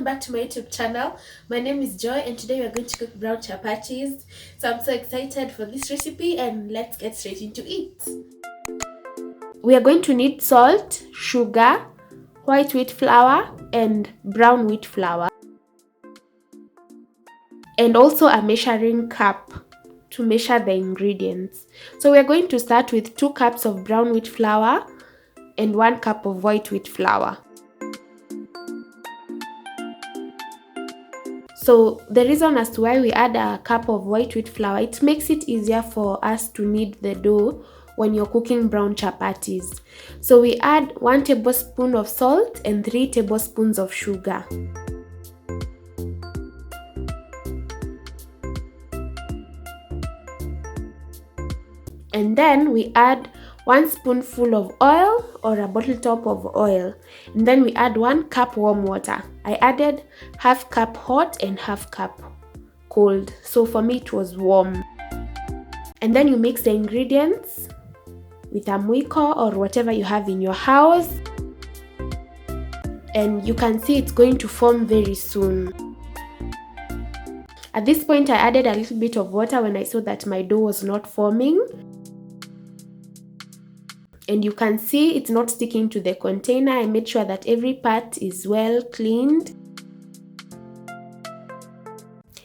welcome back to my YouTube channel. My name is Joy and today we are going to cook brown chapatis. So I'm so excited for this recipe and let's get straight into it. We are going to need salt, sugar, white wheat flour and brown wheat flour. And also a measuring cup to measure the ingredients. So we are going to start with 2 cups of brown wheat flour and 1 cup of white wheat flour. So the reason as to why we add a cup of white wheat flour, it makes it easier for us to knead the dough when you're cooking brown chapatis. So we add 1 tablespoon of salt and 3 tablespoons of sugar. And then we add 1 spoonful of oil or a bottle top of oil. And then we add 1 cup warm water. I added half cup hot and half cup cold. So for me it was warm. And then you mix the ingredients with a mwiko or whatever you have in your house. And you can see it's going to form very soon. At this point I added a little bit of water when I saw that my dough was not forming. And you can see it's not sticking to the container. I made sure that every part is well cleaned.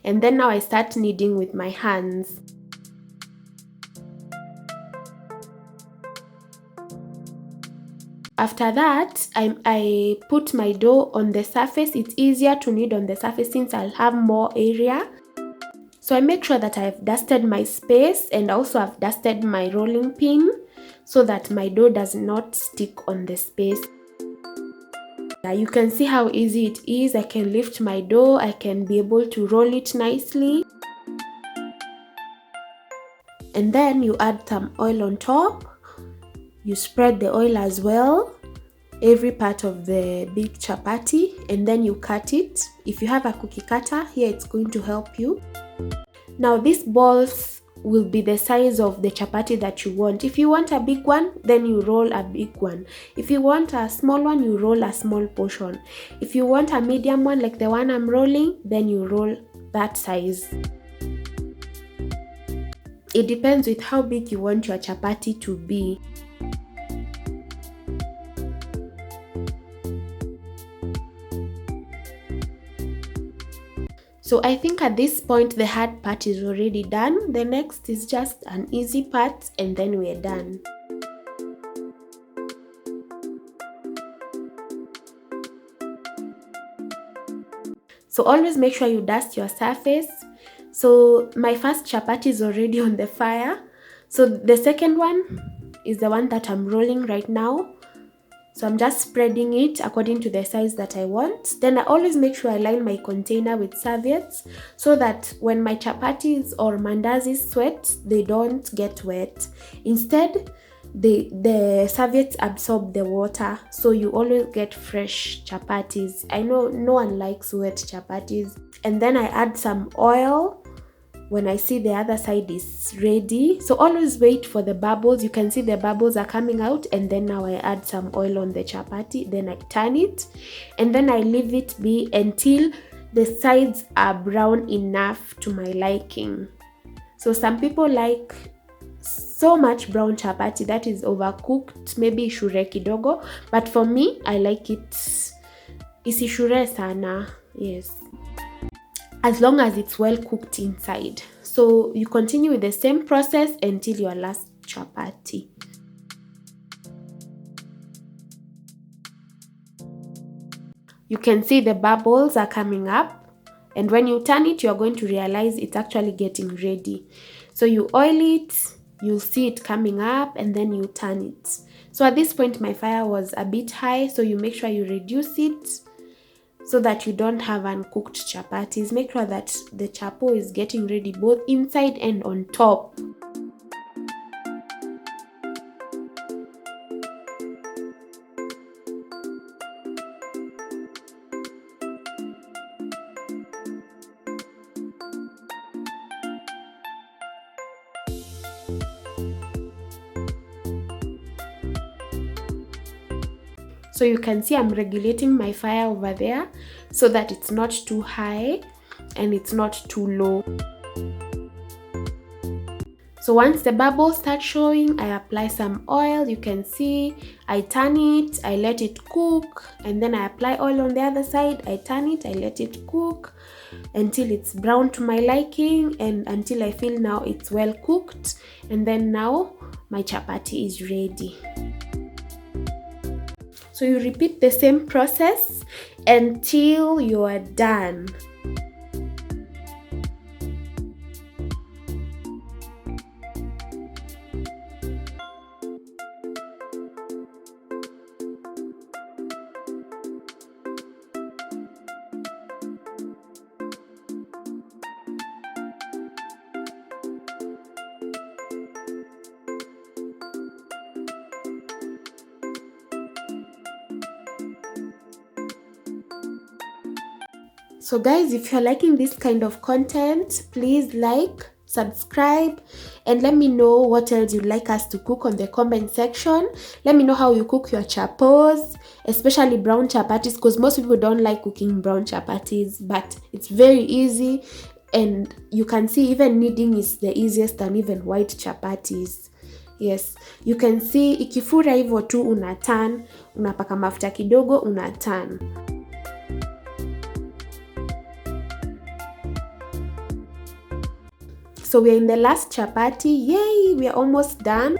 And then now I start kneading with my hands. After that, I put my dough on the surface. It's easier to knead on the surface since I'll have more area. So I make sure that I've dusted my space and also I've dusted my rolling pin, so that my dough does not stick on the space. You can see how easy it is. I can lift my dough, I can be able to roll it nicely. And then you add some oil on top. You spread the oil as well, every part of the big chapati, and then you cut it. If you have a cookie cutter, here it's going to help you. Now these balls will be the size of the chapati that you want. If you want a big one, then you roll a big one. If you want a small one, you roll a small portion. If you want a medium one like the one I'm rolling, then you roll that size. It depends with how big you want your chapati to be. So I think at this point the hard part is already done. The next is just an easy part and then we're done. So always make sure you dust your surface. So my first chapati is already on the fire. So the second one is the one that I'm rolling right now. So I'm just spreading it according to the size that I want. Then I always make sure I line my container with serviettes so that when my chapatis or mandazis sweat, they don't get wet. Instead, the serviettes absorb the water, so you always get fresh chapatis. I know no one likes wet chapatis. And then I add some oil when I see the other side is ready. So always wait for the bubbles. You can see the bubbles are coming out, and then now I add some oil on the chapati. Then I turn it and then I leave it be until the sides are brown enough to my liking. So some people like so much brown chapati that is overcooked, maybe ishure kidogo, but for me I like it isishure sana. Yes, as long as it's well cooked inside. So you continue with the same process until your last chapati. You can see the bubbles are coming up, and when you turn it, you're going to realize it's actually getting ready. So you oil it, you'll see it coming up, and then you turn it. So at this point my fire was a bit high, so you make sure you reduce it so that you don't have uncooked chapatis. Make sure that the chapo is getting ready both inside and on top. So you can see I'm regulating my fire over there so that it's not too high and it's not too low. So once the bubbles start showing, I apply some oil. You can see I turn it, I let it cook, and then I apply oil on the other side. I turn it, I let it cook until it's brown to my liking and until I feel now it's well cooked. And then now my chapati is ready. So you repeat the same process until you are done. So guys, if you're liking this kind of content, please like, subscribe, and let me know what else you'd like us to cook on the comment section. Let me know how you cook your chapos, especially brown chapatis, because most people don't like cooking brown chapatis, but it's very easy. And you can see even kneading is the easiest than even white chapatis. Yes, you can see ikifura hivyo tu una turn, unapaka mafuta kidogo, una turn. So we're in the last chapati. Yay, we're almost done.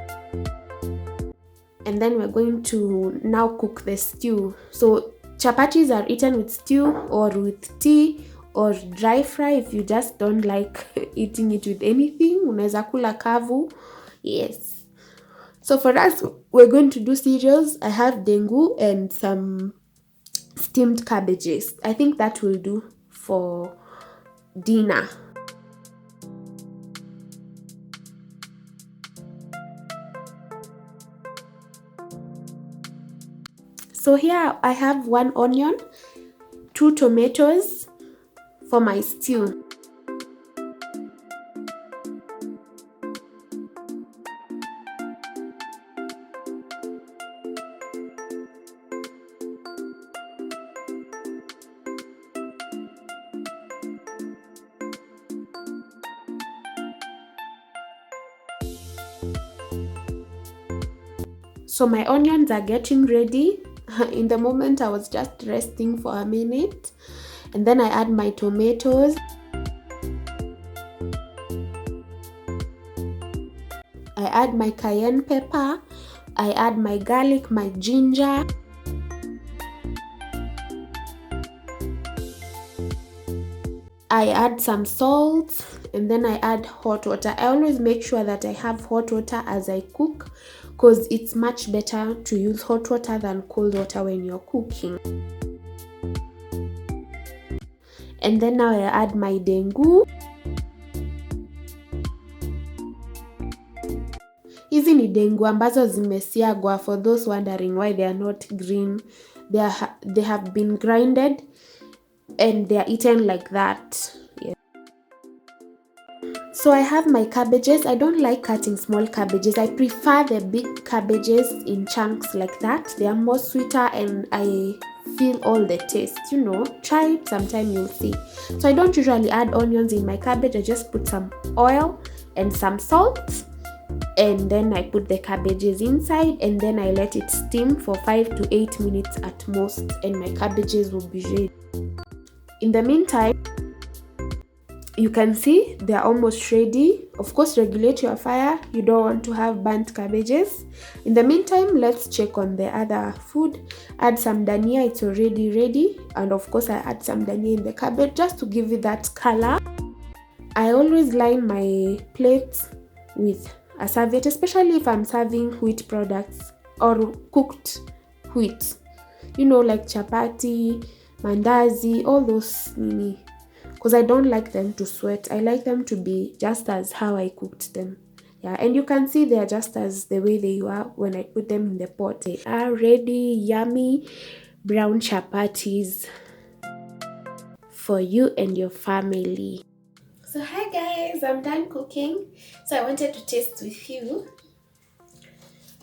And then we're going to now cook the stew. So chapatis are eaten with stew or with tea or dry fry if you just don't like eating it with anything. Unaweza kula kavu. Yes. So for us, we're going to do cereals. I have dengu and some steamed cabbages. I think that will do for dinner. So here I have 1 onion, 2 tomatoes for my stew. So my onions are getting ready. In the moment I was just resting for a minute, and then I add my tomatoes. I add my cayenne pepper, I add my garlic, my ginger. I add some salt, and then I add hot water. I always make sure that I have hot water as I cook, because it's much better to use hot water than cold water when you're cooking. And then now I add my dengu. Hizi ni dengu ambazo zimesiagwa, for those wondering why they are not green. They have been grinded and they are eaten like that. Yeah. So I have my cabbages. I don't like cutting small cabbages. I prefer the big cabbages in chunks like that. They are more sweeter and I feel all the taste. You know, try it sometime, you'll see. So I don't usually add onions in my cabbage. I just put some oil and some salt, and then I put the cabbages inside, and then I let it steam for 5 to 8 minutes at most, and my cabbages will be ready. In the meantime, you can see they're almost ready. Of course, regulate your fire. You don't want to have burnt cabbages. In the meantime, let's check on the other food. Add some dania, it's already ready. And of course, I add some dania in the cabbage just to give it that color. I always line my plates with a serviette, especially if I'm serving wheat products or cooked wheat. You know, like chapati, mandazi, all those mini. Because I don't like them to sweat. I like them to be just as how I cooked them. Yeah, and you can see they are just as the way they are when I put them in the pot. They are ready, yummy brown chapatis for you and your family. So hi guys, I'm done cooking. So I wanted to taste with you.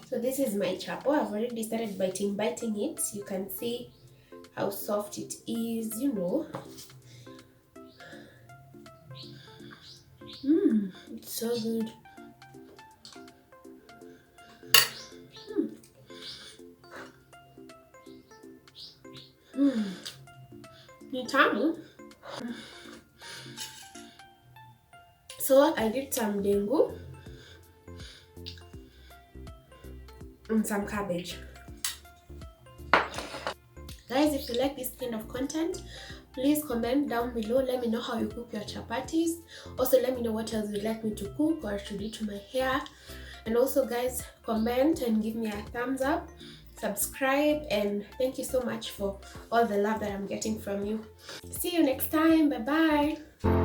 So this is my chapo. I've already started biting it. You can see how soft it is, you know. It's so good. Ni tamu. So I did some dengu and some cabbage. Guys, if you like this kind of content, please comment down below. Let me know how you cook your chapatis. Also, let me know what else you'd like me to cook or to do to my hair. And also, guys, comment and give me a thumbs up, subscribe, and thank you so much for all the love that I'm getting from you. See you next time. Bye bye.